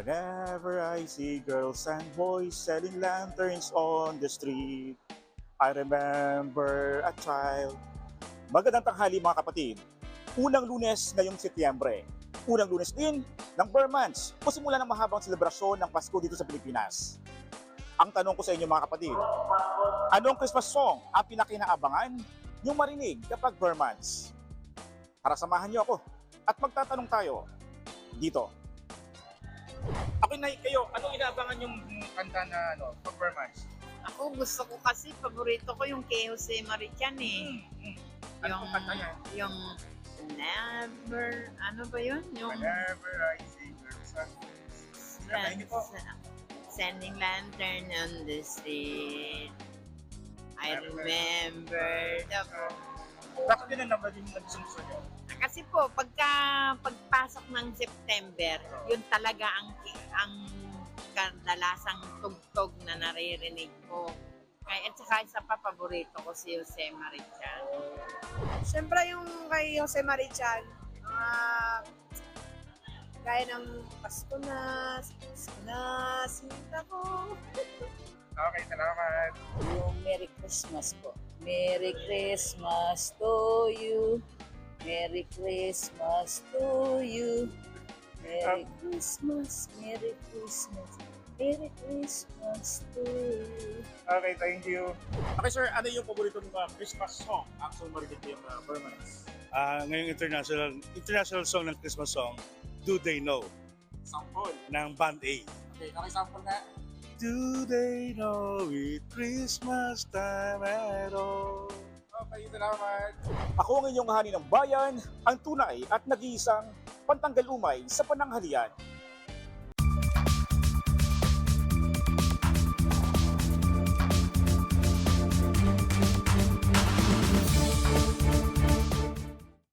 Whenever I see girls and boys selling lanterns on the street, I remember a child. Magandang tanghali mga kapatid. Unang Lunes ngayong Setyembre. Unang Lunes din ng Burr Months o simula ng mahabang selebrasyon ng Pasko dito sa Pilipinas. Ang tanong ko sa inyo mga kapatid, anong Christmas song ang pinakinaabangan niyong marinig kapag Burr Months? Tara samahan niyo ako at magtatanong tayo dito. Okay na kayo, anong inaabangan yung kanta na pag Burr Months? Ako gusto ko kasi, paborito ko yung kay Jose Marichan eh. Anong kanta yan? Yung Never, ano ba yun? Yung Whenever I see girls and boys. Kantahin niyo po. Sending lantern on the street. I remember the... Bakit din ang number din nagsusunod niyo? Kasi po, pagpasok ng September, yun talaga ang kadalasang tugtog na naririnig ko. At saka isa pa, paborito ko si Jose Marichan. Siyempre yung kay Jose Marichan, gaya ng Pasko na, sinta ko. Okay, salamat. Yung Merry Christmas po. Merry Christmas to you. Merry Christmas to you. Merry Christmas, Merry Christmas, Merry Christmas to you. Okay, thank you. Okay sir, ano yung paborito ng Christmas song? Actual marinig ko yung Burr Months. Ngayong international song ng Christmas song, Do They Know, Sample. ng Band A. Okay, sample na. Do they know it Christmas time at all? Okay, salamat. Ako ang inyong hani ng bayan, ang tunay at nag-iisang pantanggal umay sa pananghalian.